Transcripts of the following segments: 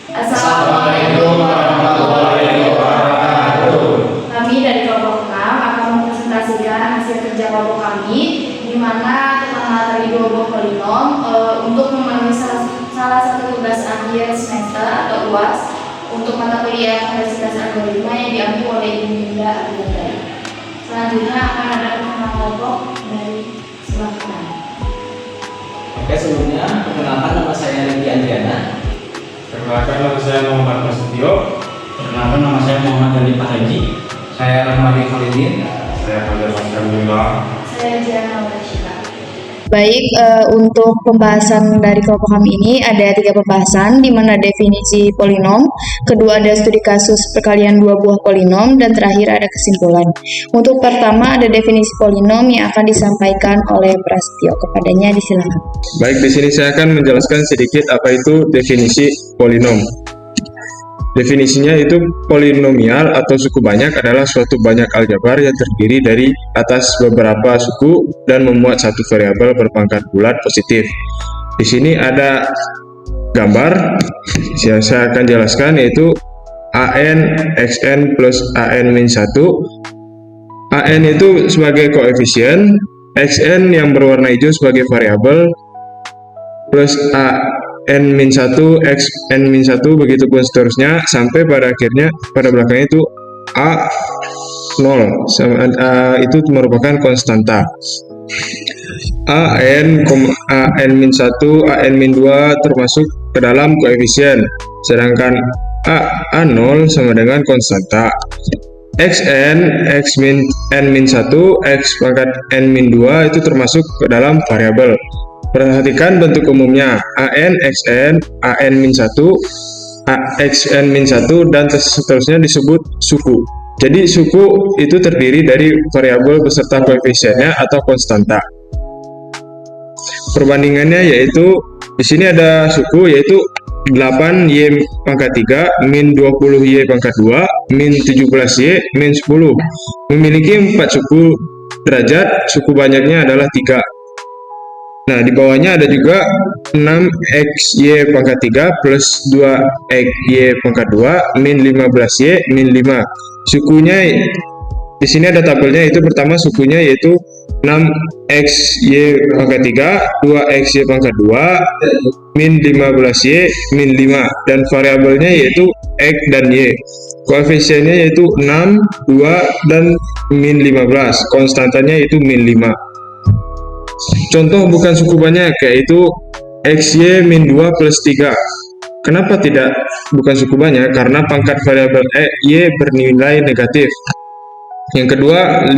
Assalamualaikum warahmatullahi wabarakatuh. Kami dari kelompok 6 akan mempresentasikan hasil kerja kelompok kami, di mana tentang materi dua buah polinom untuk memenuhi salah satu tugas akhir semester atau UAS untuk mata kuliah Kompleksitas Algoritma yang diambil oleh Ibu Linda Abdullah. Selanjutnya akan ada perkenalan kelompok dari sebelah kanan. Oke, sebelumnya perkenalkan, nama saya Riki Andriana. Perkenalkan, nama saya Muhammad Prasetyo. Perkenalkan, nama saya Muhammad Ali Pahaji. Saya Rahmadi Khalidin. Saya Fajar Masyaullah. Saya Jana Warashika. Baik, untuk pembahasan dari kelompok kami ini ada 3 pembahasan, di mana definisi polinom, kedua ada studi kasus perkalian dua buah polinom, dan terakhir ada kesimpulan. Untuk pertama ada definisi polinom yang akan disampaikan oleh Prasetyo. Kepadanya disilakan. Baik, di sini saya akan menjelaskan sedikit apa itu definisi polinom. Definisinya itu polinomial atau suku banyak adalah suatu banyak aljabar yang terdiri dari atas beberapa suku dan memuat satu variabel berpangkat bulat positif. Di sini ada gambar yang saya akan jelaskan, yaitu an xn plus an min 1. An itu sebagai koefisien, xn yang berwarna hijau sebagai variabel, plus n-1, x n-1, begitu pun seterusnya sampai pada akhirnya pada belakangnya itu a0 itu merupakan konstanta. an-1, an-2 termasuk ke dalam koefisien, sedangkan a0 sama dengan konstanta. xn, n-1, x pangkat n-2 itu termasuk ke dalam variabel. Perhatikan bentuk umumnya, an, xn, an-1, xn-1, dan seterusnya disebut suku. Jadi suku itu terdiri dari variabel beserta koefisiennya atau konstanta. Perbandingannya yaitu di sini ada suku yaitu 8y pangkat 3 min 20y pangkat 2 min 17y min 10. Memiliki 4 suku derajat, suku banyaknya adalah 3. Nah, di bawahnya ada juga 6xy pangkat 3 plus 2xy pangkat 2 min 15y min 5. Sukunya di sini ada tabelnya, itu pertama sukunya yaitu 6xy pangkat 3, 2xy pangkat 2 min 15y min 5, dan variabelnya yaitu x dan y. Koefisiennya yaitu 6, 2 dan min 15. Konstantanya yaitu min 5. Contoh bukan suku banyak yaitu xy min 2 plus 3. Kenapa tidak bukan suku banyak? Karena pangkat variabel y bernilai negatif. Yang kedua, 5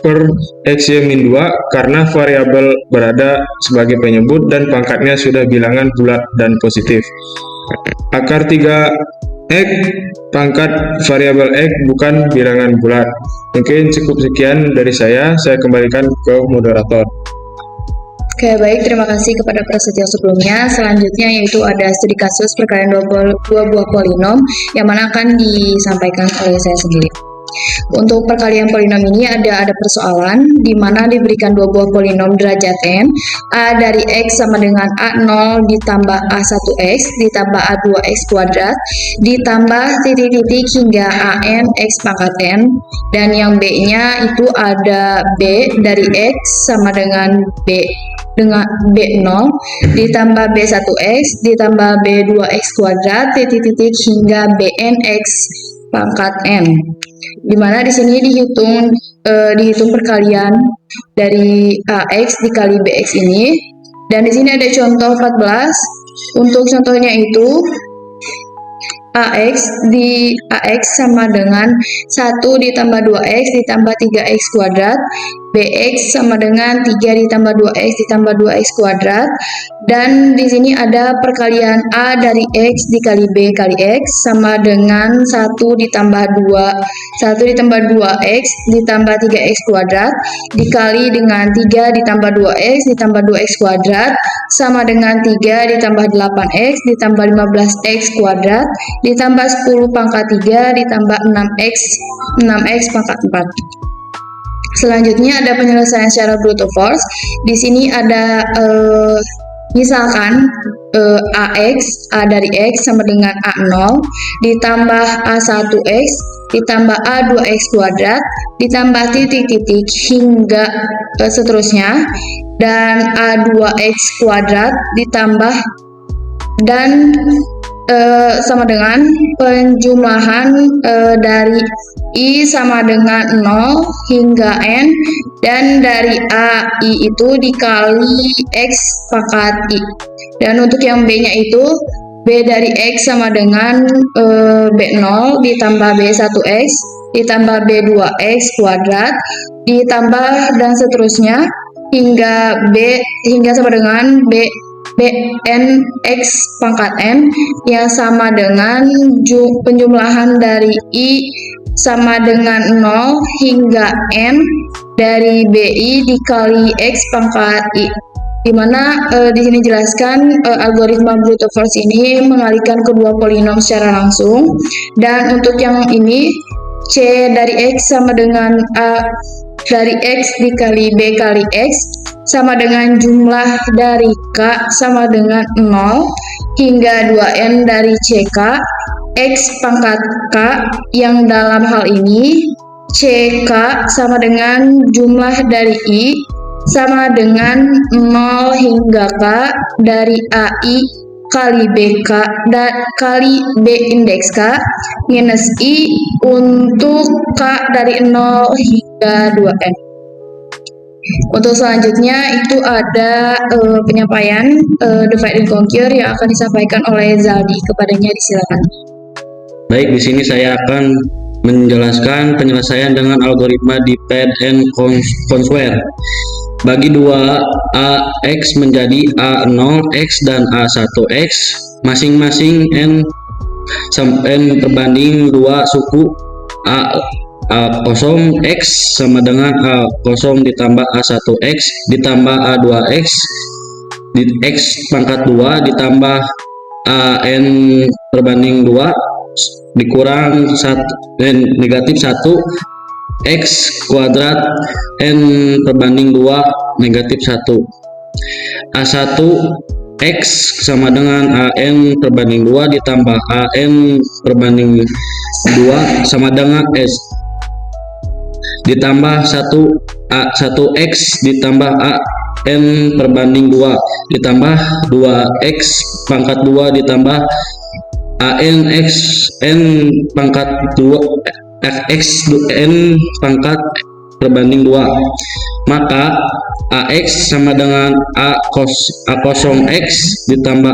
per xy min 2 karena variabel berada sebagai penyebut dan pangkatnya sudah bilangan bulat dan positif. Akar 3x pangkat variabel x bukan bilangan bulat. Mungkin cukup sekian dari saya kembalikan ke moderator. Oke, baik, terima kasih kepada Prasetyo sebelumnya. Selanjutnya yaitu ada studi kasus perkalian dua buah polinom yang mana akan disampaikan oleh saya sendiri. Untuk perkalian polinom ini ada persoalan di mana diberikan dua buah polinom derajat n, a dari x sama dengan a0 ditambah a1x ditambah a2x kuadrat ditambah titik-titik hingga an x pangkat n, dan yang b-nya itu ada b dari x sama dengan b0 ditambah b1x ditambah b2x kuadrat titik-titik hingga bnx pangkat n, dimana di sini dihitung perkalian dari ax dikali bx ini, dan di sini ada contoh 14. Untuk contohnya itu ax sama dengan 1 ditambah 2x ditambah 3x kuadrat, bx sama dengan 3 ditambah 2x ditambah 2x kuadrat, dan di sini ada perkalian a dari x dikali b kali x sama dengan 1 ditambah 2x ditambah 3x kuadrat dikali dengan 3 ditambah 2x ditambah 2x kuadrat sama dengan 3 ditambah 8x ditambah 15x kuadrat ditambah 10 pangkat 3 ditambah 6x pangkat 4. Selanjutnya ada penyelesaian secara brute force. Di sini ada Misalkan A dari X sama dengan A0 ditambah A1X ditambah A2X kuadrat ditambah titik-titik hingga seterusnya, dan A2X kuadrat ditambah dan sama dengan penjumlahan dari I sama dengan 0 hingga N, dan dari AI itu dikali X pangkat I. Dan untuk yang B-nya itu B dari X sama dengan B0 ditambah B1X ditambah B2X kuadrat ditambah dan seterusnya hingga hingga sama dengan Bn X pangkat N yang sama dengan penjumlahan dari I sama dengan 0 hingga N dari BI dikali X pangkat I. Dimana di sini jelaskan algoritma brute force ini mengalihkan kedua polinom secara langsung, dan untuk yang ini C dari X sama dengan A dari X dikali B kali X sama dengan jumlah dari K sama dengan 0 hingga 2N dari CK X pangkat K, yang dalam hal ini CK sama dengan jumlah dari I sama dengan 0 hingga K dari AI kali BK dan kali B indeks K minus I untuk K dari 0 hingga 2N. Untuk selanjutnya itu ada penyampaian divide and conquer yang akan disampaikan oleh Zaldi. Kepadanya disilakan. Baik, di sini saya akan menjelaskan penyelesaian dengan algoritma divide and conquer. Bagi dua AX menjadi A0X dan A1X, masing-masing N perbanding 2 suku A0X sama dengan A0 ditambah A1X ditambah A2X di X pangkat 2 ditambah AN perbanding 2 dikurang negatif 1 X kuadrat N perbanding 2 negatif 1. A1 X sama dengan AN perbanding 2 ditambah AN perbanding 2 sama dengan S ditambah 1X ditambah AN perbanding 2 ditambah 2X pangkat 2 ditambah AN X N pangkat 2 X N pangkat perbanding 2. Maka AX sama dengan A0X ditambah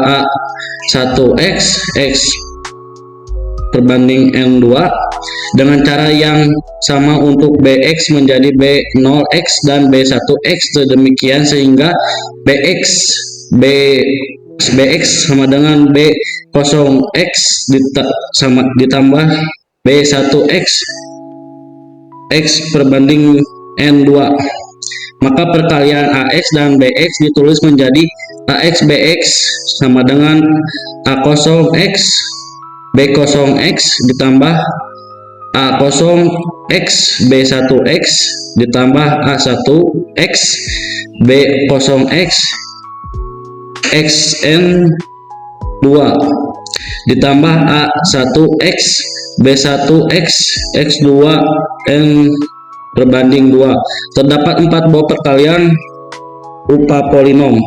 A1X X perbanding N2 dengan cara yang sama untuk BX menjadi B0X dan B1X demikian sehingga BX sama dengan B0X ditambah B1X X perbanding N2. Maka perkalian AX dan BX ditulis menjadi AX BX sama dengan A0X B0X ditambah A0X B1X ditambah A1X B0X XN2 ditambah A1X B1X X2 N berbanding 2. Terdapat 4 buah perkalian rupa polinom.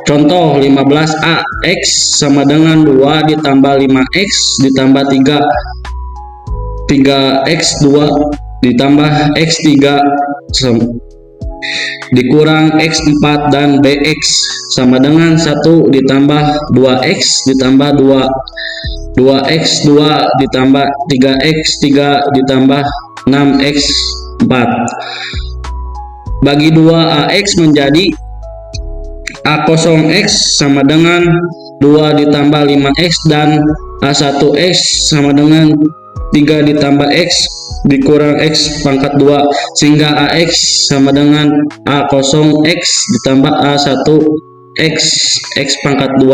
Contoh 15AX sama dengan 2 ditambah 5X ditambah 3X2 ditambah X3 dikurang X4 dan BX sama dengan 1 ditambah 2X ditambah 2X2 ditambah 3X3 ditambah 6X4. Bagi 2AX menjadi A0X sama dengan 2 ditambah 5X dan A1X sama dengan 3 ditambah X dikurang X pangkat 2 sehingga AX sama dengan A0X ditambah A1X X pangkat 2.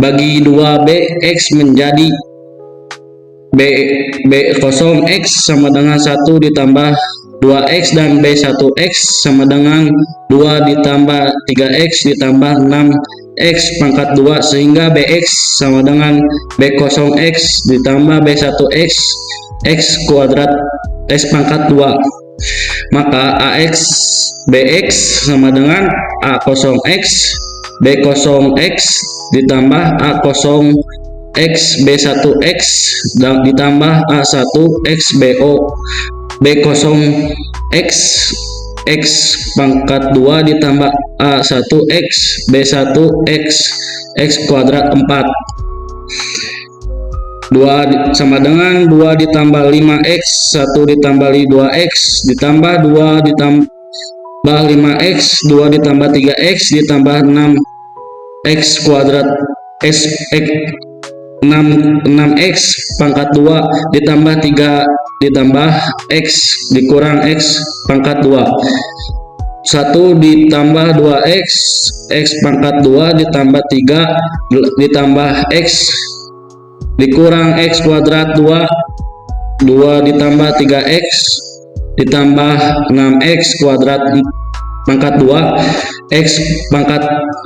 Bagi 2BX menjadi B0X sama dengan 1 ditambah 2x dan B1x sama dengan 2 ditambah 3x ditambah 6x pangkat 2 sehingga Bx sama dengan B0x ditambah B1x x kuadrat x pangkat 2. Maka AX Bx sama dengan A0x B0x ditambah A0x B1x ditambah A1x B0x x pangkat 2 ditambah A1x B1x x kuadrat 4. 2 sama dengan 2 ditambah 5x 1 ditambah 2x ditambah 2 ditambah 5x 2 ditambah 3x ditambah 6x kuadrat x 6x pangkat 2 ditambah 3 ditambah x dikurang x pangkat 2. 1 ditambah 2x x pangkat 2 ditambah 3 ditambah x dikurang x kuadrat 2 ditambah 3x ditambah 6x kuadrat pangkat 2 x pangkat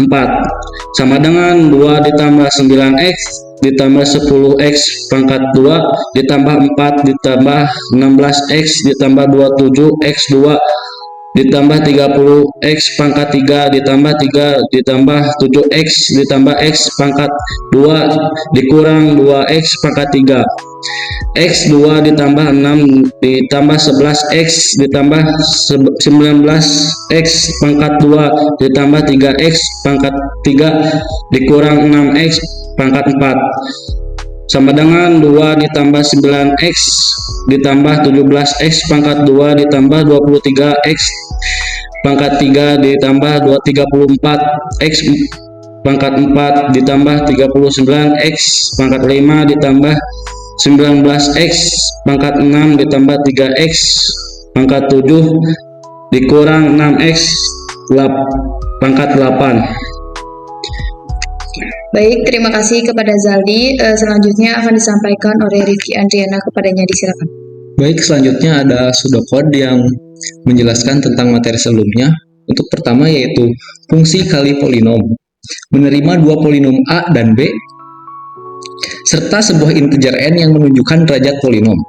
4 sama dengan 2 ditambah 9x ditambah 10x pangkat 2 ditambah 4 ditambah 16x ditambah 27x 2 ditambah 30x pangkat 3 ditambah 3 ditambah 7x ditambah x pangkat 2 dikurang 2x pangkat 3 x 2 ditambah 6 ditambah 11x ditambah 19x pangkat 2 ditambah 3x pangkat 3 dikurang 6x pangkat 4 sama dengan 2 ditambah 9x ditambah 17x pangkat 2 ditambah 23x pangkat 3 ditambah 34x pangkat 4 ditambah 39x pangkat 5 ditambah 19x pangkat 6 ditambah 3x pangkat 7 dikurang 6x pangkat 8. Baik, terima kasih kepada Zaldi. Selanjutnya akan disampaikan oleh Rifki Andriana, kepadanya disilakan. Baik, selanjutnya ada pseudocode yang menjelaskan tentang materi sebelumnya. Untuk pertama yaitu fungsi kali polinom. Menerima dua polinom A dan B serta sebuah integer n yang menunjukkan derajat polinom.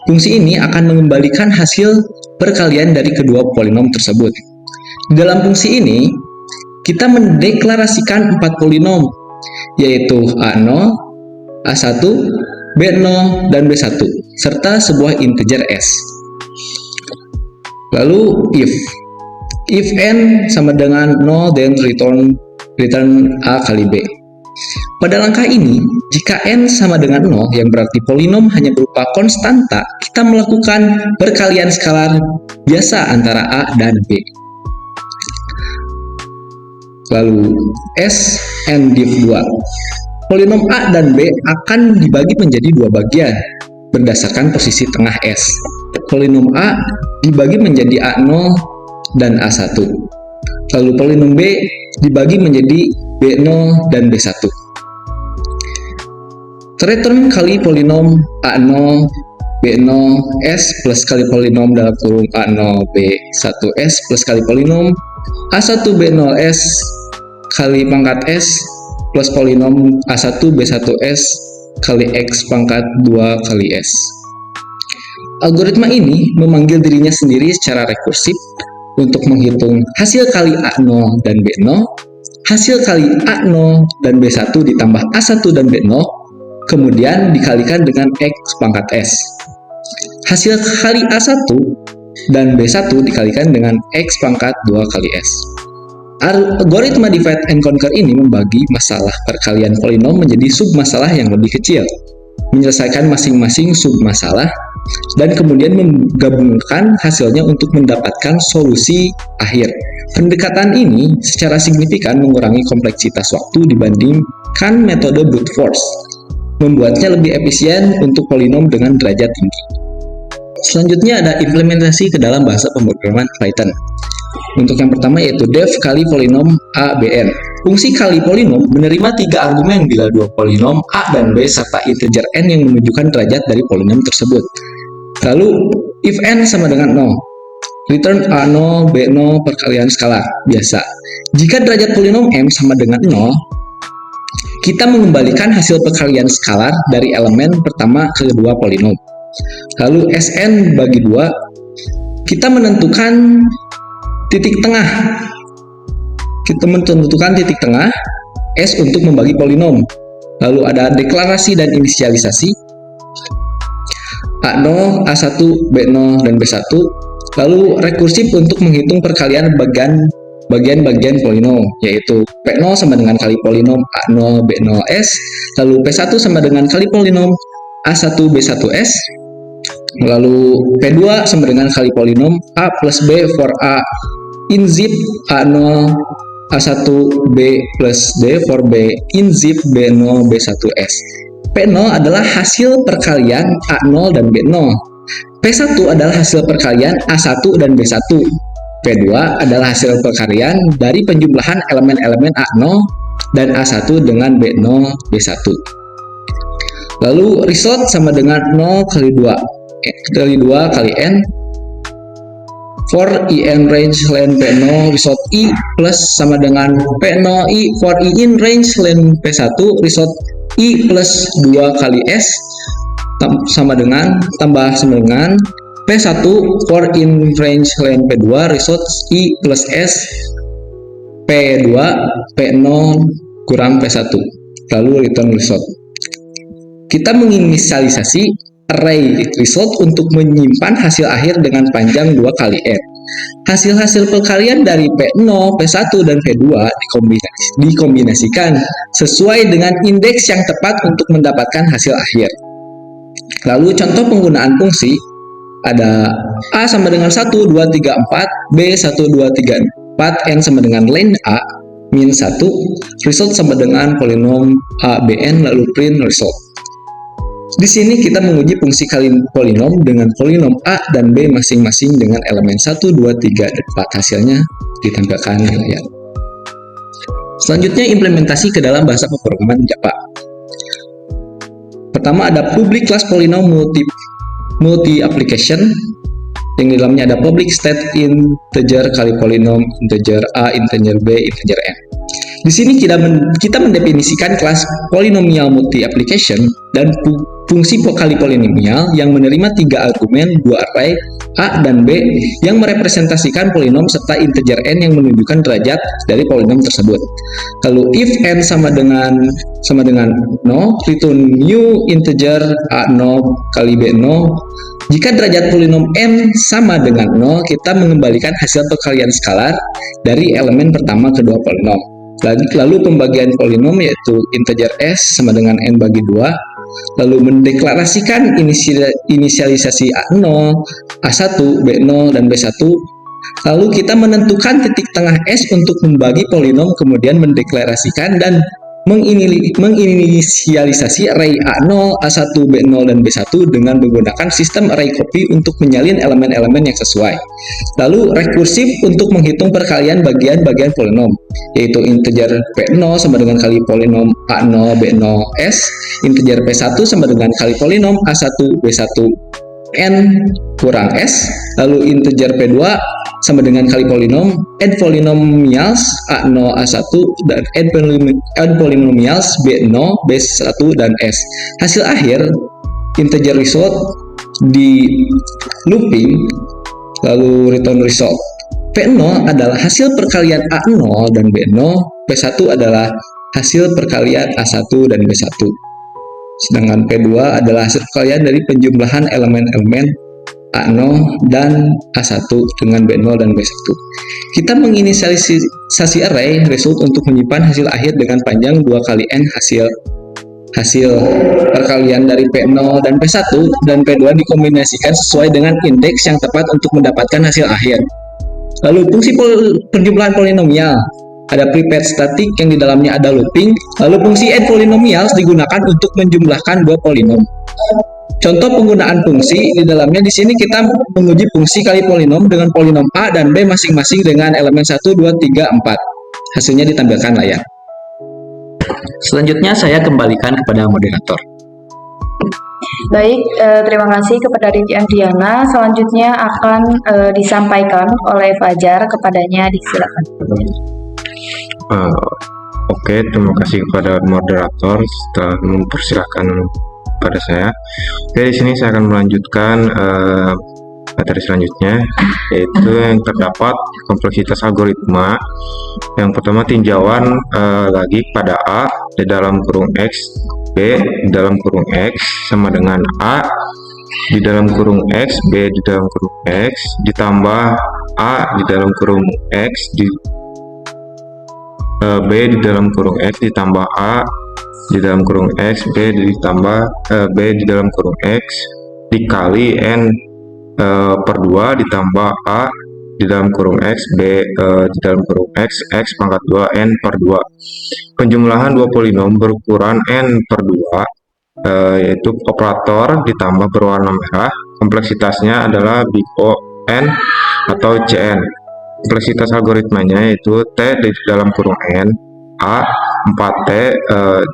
Fungsi ini akan mengembalikan hasil perkalian dari kedua polinom tersebut. Di dalam fungsi ini, kita mendeklarasikan 4 polinom, yaitu A0, A1, B0, dan B1, serta sebuah integer S. Lalu if n sama dengan 0, then return A kali B. Pada langkah ini, jika n sama dengan 0, yang berarti polinom hanya berupa konstanta, kita melakukan perkalian skalar biasa antara A dan B. Lalu S and div 2. Polinom A dan B akan dibagi menjadi dua bagian berdasarkan posisi tengah S. Polinom A dibagi menjadi A0 dan A1. Lalu polinom B dibagi menjadi B0 dan B1. Return kali polinom A0 B0 S plus kali polinom dalam kurung A0 B1 S plus kali polinom A1 B0 S kali pangkat S plus polinom A1 B1 S kali X pangkat 2 kali S. Algoritma ini memanggil dirinya sendiri secara rekursif untuk menghitung hasil kali A0 dan B0, hasil kali A0 dan B1 ditambah A1 dan B0, kemudian dikalikan dengan X pangkat S. Hasil kali A1 dan B1 dikalikan dengan X pangkat 2 kali S. Algoritma divide and conquer ini membagi masalah perkalian polinom menjadi submasalah yang lebih kecil, menyelesaikan masing-masing submasalah, dan kemudian menggabungkan hasilnya untuk mendapatkan solusi akhir. Pendekatan ini secara signifikan mengurangi kompleksitas waktu dibandingkan metode brute force, membuatnya lebih efisien untuk polinom dengan derajat tinggi. Selanjutnya ada implementasi ke dalam bahasa pemrograman Python. Untuk yang pertama yaitu def kali polinom A, Bn. Fungsi kali polinom menerima 3 argumen bila dua polinom A dan B serta integer n yang menunjukkan derajat dari polinom tersebut. Lalu if n sama dengan 0, return A0, B0 perkalian skalar biasa. Jika derajat polinom M sama dengan 0, kita mengembalikan hasil perkalian skalar dari elemen pertama ke kedua polinom. Lalu Sn bagi 2, kita menentukan titik tengah. Kita menentukan titik tengah S untuk membagi polinom. Lalu ada deklarasi dan inisialisasi A0, A1, B0, dan B1. Lalu rekursif untuk menghitung perkalian bagian-bagian polinom, yaitu P0 sama dengan kali polinom A0, B0, S. Lalu P1 sama dengan kali polinom A1, B1, S. Lalu P2 sama dengan kali polinom A plus B for A in zip A0, A1, B plus D for B in zip B0, B1S. P0 adalah hasil perkalian A0 dan B0. P1 adalah hasil perkalian A1 dan B1. P2 adalah hasil perkalian dari penjumlahan elemen-elemen A0 dan A1 dengan B0, B1. Lalu result sama dengan 0 kali 2 kali N. For IN range len P0 result I plus sama dengan P0 I for I in range len P1 result I plus 2 kali S sama dengan P1 for in range len P2 result I plus S P2 P0 kurang P1. Lalu return result. Kita menginisialisasi array result untuk menyimpan hasil akhir dengan panjang 2 kali n. Hasil-hasil perkalian dari P0, P1, dan P2 dikombinasikan sesuai dengan indeks yang tepat untuk mendapatkan hasil akhir. Lalu contoh penggunaan fungsi ada A sama dengan 1, 2, 3, 4, B 1, 2, 3, 4, N sama dengan len A, min 1, result sama dengan polinom A, Bn, lalu print result. Di sini kita menguji fungsi kali polinom dengan polinom A dan B masing-masing dengan elemen 1, 2, 3, dan 4. Hasilnya ditampilkan di layar. Selanjutnya implementasi ke dalam bahasa pemrograman Java. Pertama ada public class polinom multi application yang di dalamnya ada public state integer kali polinom integer A, integer B, integer N. Di sini kita mendefinisikan kelas polinomial multi application dan fungsi kali polinomial yang menerima 3 argumen, 2 array A dan B yang merepresentasikan polinom serta integer N yang menunjukkan derajat dari polinom tersebut. Lalu if N sama dengan 0, return new integer A0 kali B0. Jika derajat polinom N sama dengan 0, kita mengembalikan hasil perkalian skalar dari elemen pertama kedua polinom. Lalu pembagian polinom yaitu integer S sama dengan N bagi 2. Lalu mendeklarasikan inisialisasi A0, A1, B0, dan B1. Lalu kita menentukan titik tengah S untuk membagi polinom, kemudian mendeklarasikan dan menginisialisasi array A0, A1, B0, dan B1 dengan menggunakan sistem array copy untuk menyalin elemen-elemen yang sesuai. Lalu rekursif untuk menghitung perkalian bagian-bagian polinom, yaitu integer P0 sama dengan kali polinom A0, B0, S, integer P1 sama dengan kali polinom A1, B1, N kurang S, lalu integer P2 sama dengan kali polinom add polynomials A0, A1 dan add polynomials B0, B1 dan S. Hasil akhir integer result di looping lalu return result. P0 adalah hasil perkalian A0 dan B0, P1 adalah hasil perkalian A1 dan B1. Sedangkan P2 adalah hasil perkalian dari penjumlahan elemen-elemen A0 dan A1 dengan B0 dan B1. Kita menginisialisasi array result untuk menyimpan hasil akhir dengan panjang 2 kali n hasil perkalian dari P0 dan P1 dan P2 dikombinasikan sesuai dengan indeks yang tepat untuk mendapatkan hasil akhir. Lalu fungsi penjumlahan polinomial ada prepared static yang di dalamnya ada looping. Lalu fungsi add polynomials digunakan untuk menjumlahkan 2 polinom. Contoh penggunaan fungsi di dalamnya di sini kita menguji fungsi kali polinom dengan polinom A dan B masing-masing dengan elemen 1, 2, 3, 4. Hasilnya ditampilkan layar. Selanjutnya saya kembalikan kepada moderator. Baik, terima kasih kepada Rifki Andriana. Selanjutnya akan disampaikan oleh Fajar, kepadanya disilakan. Oke, terima kasih kepada moderator setelah mempersilahkan pada saya. Oke, di sini saya akan melanjutkan materi selanjutnya, yaitu yang terdapat kompleksitas algoritma. Yang pertama, tinjauan lagi pada A di dalam kurung X, B di dalam kurung X sama dengan A di dalam kurung X, B di dalam kurung X, ditambah A di dalam kurung X, B di dalam kurung X, ditambah A di dalam kurung X, B ditambah B di dalam kurung X, dikali N per 2 ditambah A di dalam kurung X, B di dalam kurung X, X pangkat 2 N per 2. Penjumlahan dua polinom berukuran N per 2, yaitu operator ditambah berwarna merah. Kompleksitasnya adalah big O N atau Cn. Kompleksitas algoritmanya yaitu T di dalam kurung N, A 4T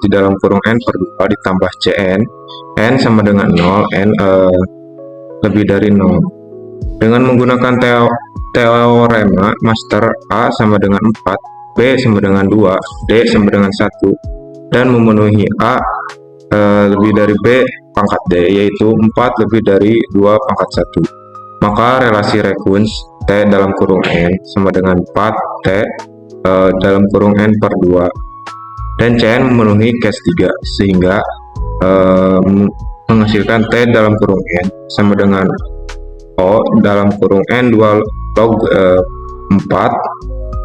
di dalam kurung N per 2 ditambah Cn, N sama dengan 0, N lebih dari 0. Dengan menggunakan teorema master, A sama dengan 4, B sama dengan 2, D sama dengan 1, dan memenuhi A lebih dari B pangkat D, yaitu 4 lebih dari 2 pangkat 1. Maka relasi Rekuns T dalam kurung N sama dengan 4T dalam kurung N per 2, dan Cn memenuhi case 3, sehingga menghasilkan T dalam kurung N sama dengan O dalam kurung N 2 log 4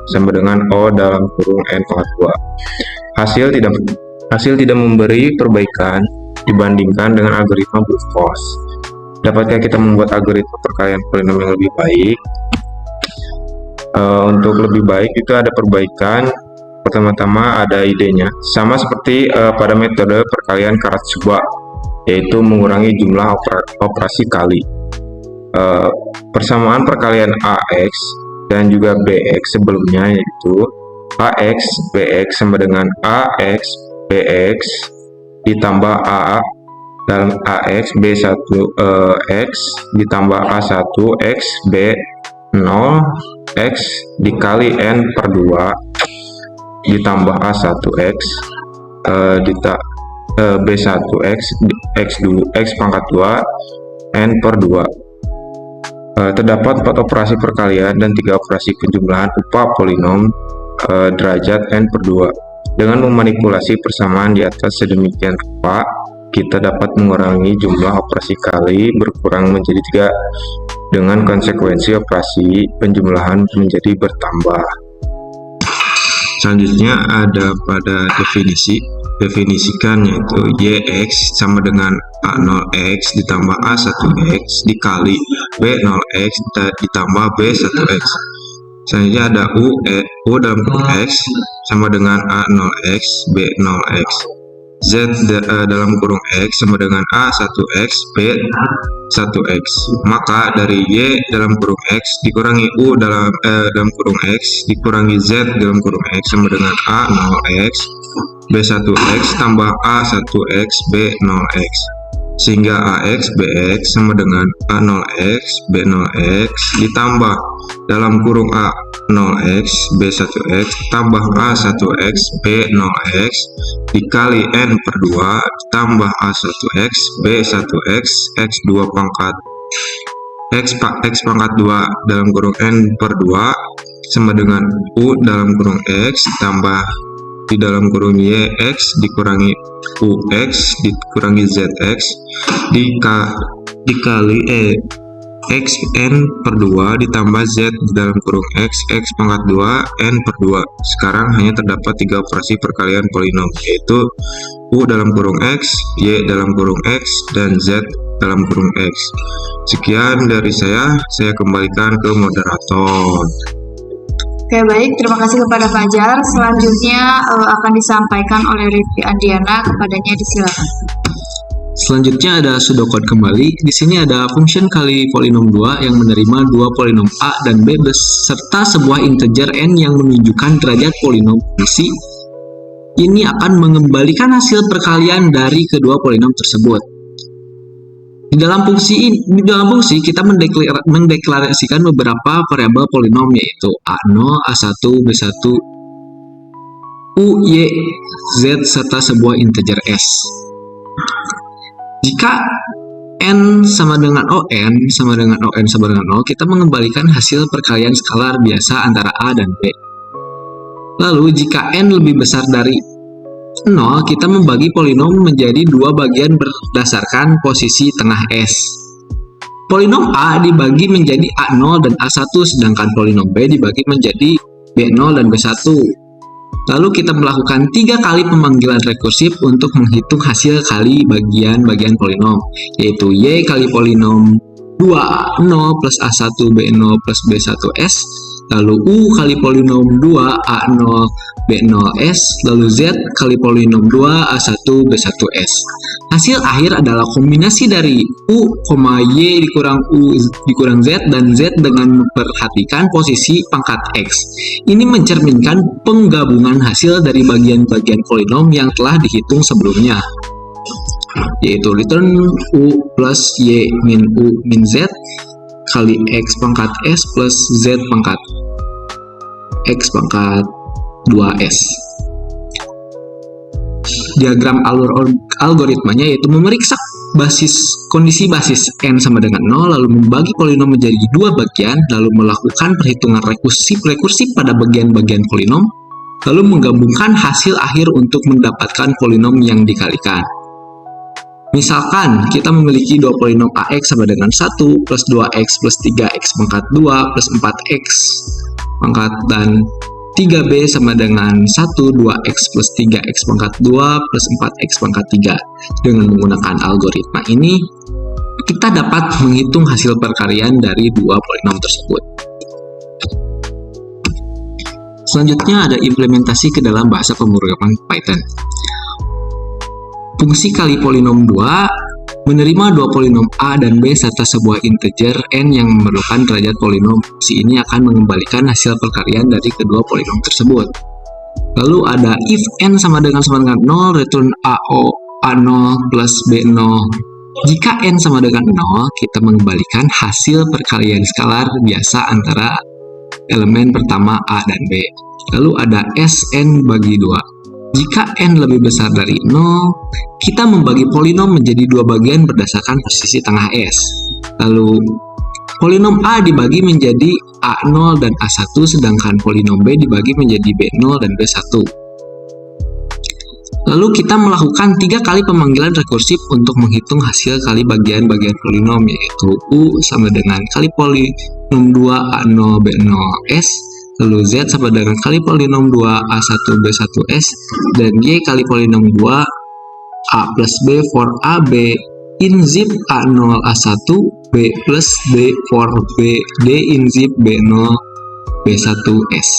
sama dengan O dalam kurung N pangkat 2. Hasil tidak memberi perbaikan dibandingkan dengan algoritma brute force. Dapatkah kita membuat algoritma perkalian polinom yang lebih baik? Untuk lebih baik itu ada perbaikan. Pertama-tama ada idenya, sama seperti pada metode perkalian Karatsuba, yaitu mengurangi jumlah operasi kali. Persamaan perkalian AX dan juga BX sebelumnya, yaitu AX BX sama dengan AX BX ditambah A dalam AX B1X ditambah A1 X B0 X dikali N per 2 ditambah A1X B1X X pangkat 2 N per 2. Terdapat 4 operasi perkalian dan 3 operasi penjumlahan upah polinom derajat N per 2. Dengan memanipulasi persamaan di atas sedemikian rupa, kita dapat mengurangi jumlah operasi kali berkurang menjadi 3 dengan konsekuensi operasi penjumlahan menjadi bertambah. Selanjutnya ada pada definisikan, yaitu YX sama dengan A0X ditambah A1X dikali B0X ditambah B1X. Selanjutnya ada U dalam kurung X sama dengan A0X B0X. Z dalam kurung X sama dengan A1X B1X. Maka dari Y dalam kurung X dikurangi U dalam kurung X dikurangi Z dalam kurung X sama dengan A0X B1X tambah A1X B0X, sehingga AX BX sama dengan A0X B0X ditambah dalam kurung A0X B1X tambah A1X B0X dikali N per 2 tambah A1X B1X X2 pangkat X pangkat 2 dalam kurung N per 2 sama dengan U dalam kurung X tambah di dalam kurung YX dikurangi UX dikurangi ZX dikali X N per 2 ditambah Z di dalam kurung X pangkat 2 N per 2. Sekarang hanya terdapat 3 operasi perkalian polinom, yaitu U dalam kurung X, Y dalam kurung X, dan Z dalam kurung X. Sekian dari saya kembalikan ke moderator. Oke, baik, terima kasih kepada Fajar. Selanjutnya akan disampaikan oleh Rifki Andriana, kepadanya disilakan. Selanjutnya ada pseudocode kembali. Di sini ada function kali polinom 2 yang menerima 2 polinom A dan B beserta sebuah integer N yang menunjukkan derajat polinom fungsi. Ini akan mengembalikan hasil perkalian dari kedua polinom tersebut. Di dalam fungsi kita mendeklarasikan beberapa variabel polinom yaitu A0, A1, B1, U, Y, Z serta sebuah integer S. Jika N sama dengan ON sama dengan 0, kita mengembalikan hasil perkalian skalar biasa antara A dan B. Lalu jika N lebih besar dari 0, kita membagi polinom menjadi dua bagian berdasarkan posisi tengah S. Polinom A dibagi menjadi A0 dan A1, sedangkan polinom B dibagi menjadi B0 dan B1. Lalu kita melakukan 3 kali pemanggilan rekursif untuk menghitung hasil kali bagian-bagian polinom, yaitu Y kali polinom 2A0 plus A1 B0 plus B1S, lalu U kali polinom 2A0 B0S, lalu Z kali polinom 2A1 B1S. Hasil akhir adalah kombinasi dari U, Y dikurang U dikurang Z dan Z dengan memperhatikan posisi pangkat X. Ini mencerminkan penggabungan hasil dari bagian-bagian polinom yang telah dihitung sebelumnya, yaitu return U plus Y min U min Z kali X pangkat S plus Z pangkat X pangkat 2S. Diagram algoritmanya yaitu memeriksa kondisi basis N sama dengan 0, lalu membagi polinom menjadi dua bagian, lalu melakukan perhitungan rekursif pada bagian-bagian polinom, lalu menggabungkan hasil akhir untuk mendapatkan polinom yang dikalikan. Misalkan kita memiliki dua polinom AX sama dengan 1 plus 2X plus 3X pangkat 2 plus 4X pangkat dan 3B sama dengan 1, 2X plus 3X pangkat 2 plus 4X pangkat 3. Dengan menggunakan algoritma ini, kita dapat menghitung hasil perkalian dari dua polinom tersebut. Selanjutnya ada implementasi ke dalam bahasa pemrograman Python. Fungsi kali polinom 2 menerima dua polinom A dan B serta sebuah integer N yang memerlukan derajat polinom. Fungsi ini akan mengembalikan hasil perkalian dari kedua polinom tersebut. Lalu ada if N sama dengan 0, return A0 plus B0. Jika N sama dengan 0, kita mengembalikan hasil perkalian skalar biasa antara elemen pertama A dan B. Lalu ada Sn bagi 2. Jika N lebih besar dari 0, kita membagi polinom menjadi dua bagian berdasarkan posisi tengah S. Lalu, polinom A dibagi menjadi A0 dan A1, sedangkan polinom B dibagi menjadi B0 dan B1. Lalu kita melakukan 3 kali pemanggilan rekursif untuk menghitung hasil kali bagian-bagian polinom, yaitu U sama dengan kali polinom 2A0 B0S, lalu Z sama dengan kali polinom 2A1 B1S, dan Y kali polinom 2A plus B for AB in zip A0 A1 B plus B for B D in zip B0 B1S.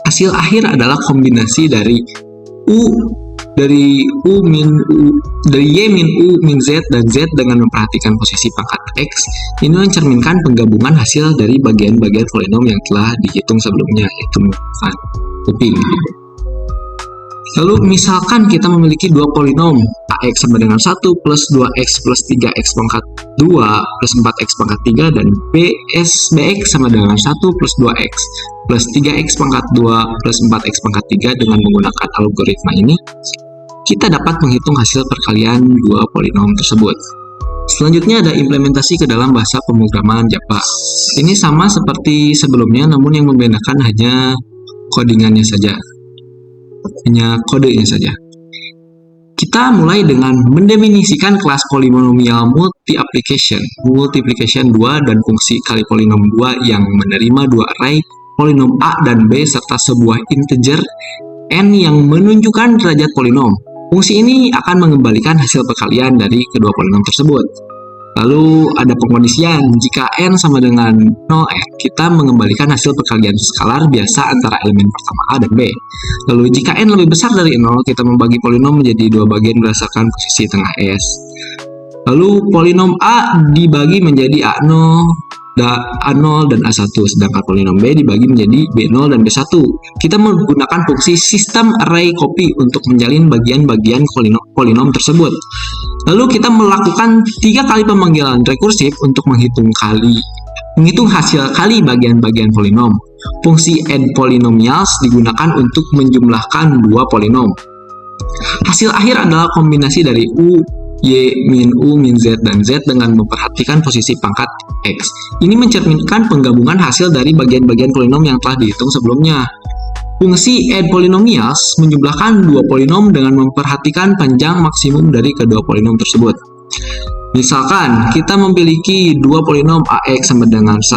Hasil akhir adalah kombinasi dari Y min U min Z dan Z dengan memperhatikan posisi pangkat X. Ini mencerminkan penggabungan hasil dari bagian-bagian polinom yang telah dihitung sebelumnya, yaitu menggunakan looping. Lalu misalkan kita memiliki dua polinom AX sama dengan 1 plus 2X plus 3X pangkat 2 plus 4X pangkat 3 dan BX sama dengan 1 plus 2X plus 3X pangkat 2 plus 4X pangkat 3. Dengan menggunakan algoritma ini, kita dapat menghitung hasil perkalian dua polinom tersebut. Selanjutnya ada implementasi ke dalam bahasa pemrograman Java. Ini sama seperti sebelumnya, namun yang membedakan hanya codingannya saja. Hanya kodenya saja. Kita mulai dengan mendefinisikan kelas polinomial multiplication 2 dan fungsi kali polinom 2 yang menerima dua array polinom A dan B serta sebuah integer N yang menunjukkan derajat polinom. Fungsi ini akan mengembalikan hasil perkalian dari kedua polinom tersebut. Lalu ada pengkondisian, jika N sama dengan 0N, kita mengembalikan hasil perkalian skalar biasa antara elemen pertama A dan B. Lalu jika N lebih besar dari 0, kita membagi polinom menjadi dua bagian berdasarkan posisi tengah S. Lalu polinom A dibagi menjadi A0 dan A1, sedangkan polinom B dibagi menjadi B0 dan B1. Kita menggunakan fungsi sistem array copy untuk menjalin bagian-bagian polinom tersebut. Lalu kita melakukan 3 kali pemanggilan rekursif untuk menghitung hasil kali bagian-bagian polinom. Fungsi add polynomials digunakan untuk menjumlahkan 2 polinom. Hasil akhir adalah kombinasi dari U, Y, min U, min Z, dan Z dengan memperhatikan posisi pangkat X. Ini mencerminkan penggabungan hasil dari bagian-bagian polinom yang telah dihitung sebelumnya. Fungsi add polynomials menjumlahkan 2 polinom dengan memperhatikan panjang maksimum dari kedua polinom tersebut. Misalkan kita memiliki 2 polinom AX sama dengan 1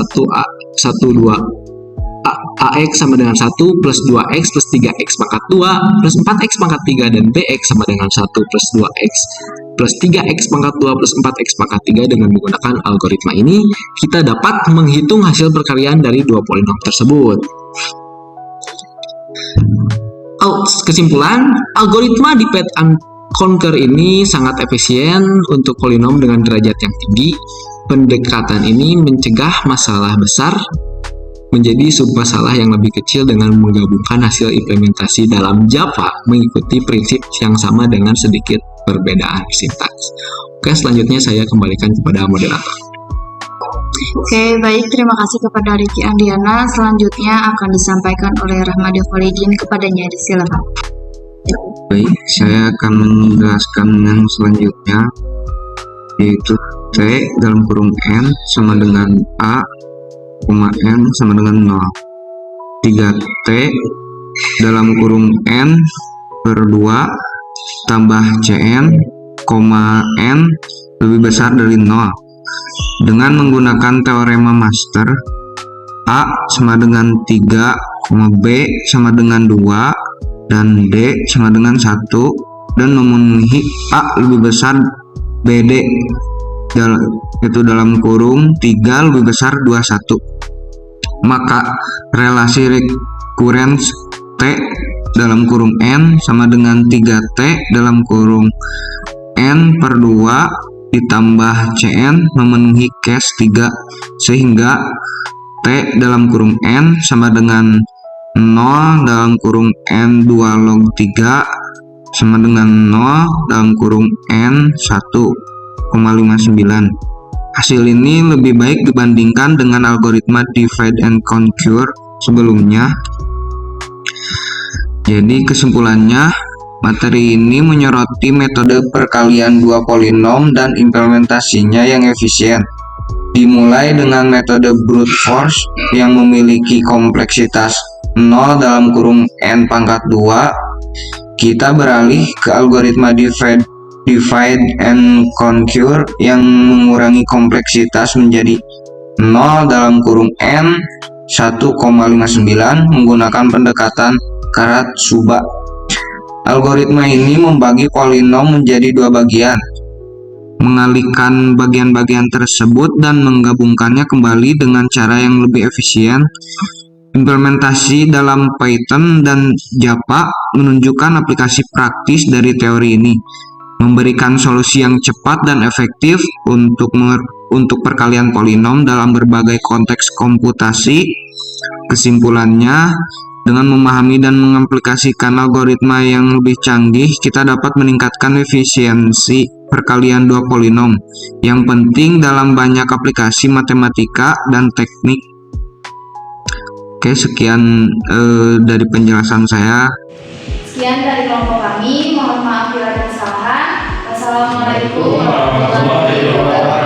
AX sama dengan 1 plus 2X plus 3X pangkat 2 plus 4X pangkat 3 dan BX sama dengan 1 plus 2X plus 3X pangkat 2 plus 4X pangkat 3. Dengan menggunakan algoritma ini, kita dapat menghitung hasil perkalian dari 2 polinom tersebut. Kesimpulan, algoritma divide and conquer ini sangat efisien untuk polinom dengan derajat yang tinggi. Pendekatan ini mencegah masalah besar menjadi submasalah yang lebih kecil dengan menggabungkan hasil implementasi dalam Java mengikuti prinsip yang sama dengan sedikit perbedaan sintaks. Oke, selanjutnya saya kembalikan kepada moderator. Oke, baik. Terima kasih kepada Ricky Andiana. Selanjutnya akan disampaikan oleh Rahmadi Khalidin. Kepadanya disilakan. Baik, saya akan menjelaskan yang selanjutnya, yaitu T dalam kurung N sama dengan A, N sama dengan 0. 3T dalam kurung N per 2 tambah Cn, N lebih besar dari 0. Dengan menggunakan teorema master, A sama dengan 3, B sama dengan 2, dan D sama dengan 1, dan memenuhi A lebih besar BD, yaitu dalam kurung 3 lebih besar 21. Maka relasi recurrence T dalam kurung N sama dengan 3T dalam kurung N per 2 ditambah Cn memenuhi case 3, sehingga T dalam kurung N sama dengan 0 dalam kurung N 2 log 3 sama dengan 0 dalam kurung N 1,59. Hasil ini lebih baik dibandingkan dengan algoritma divide and conquer sebelumnya. Jadi kesimpulannya, materi ini menyoroti metode perkalian 2 polinom dan implementasinya yang efisien. Dimulai dengan metode brute force yang memiliki kompleksitas 0 dalam kurung N pangkat 2, kita beralih ke algoritma divide and conquer yang mengurangi kompleksitas menjadi 0 dalam kurung N 1,59 menggunakan pendekatan Karat-Zuba. Algoritma ini membagi polinom menjadi 2 bagian, mengalihkan bagian-bagian tersebut dan menggabungkannya kembali dengan cara yang lebih efisien. Implementasi dalam Python dan Java menunjukkan aplikasi praktis dari teori ini, memberikan solusi yang cepat dan efektif untuk perkalian polinom dalam berbagai konteks komputasi. Kesimpulannya, dengan memahami dan mengaplikasikan algoritma yang lebih canggih, kita dapat meningkatkan efisiensi perkalian 2 polinom yang penting dalam banyak aplikasi matematika dan teknik. Oke, sekian dari penjelasan saya. Sekian dari kelompok kami, mohon maaf bila ada kesalahan. Wassalamualaikum warahmatullahi wabarakatuh.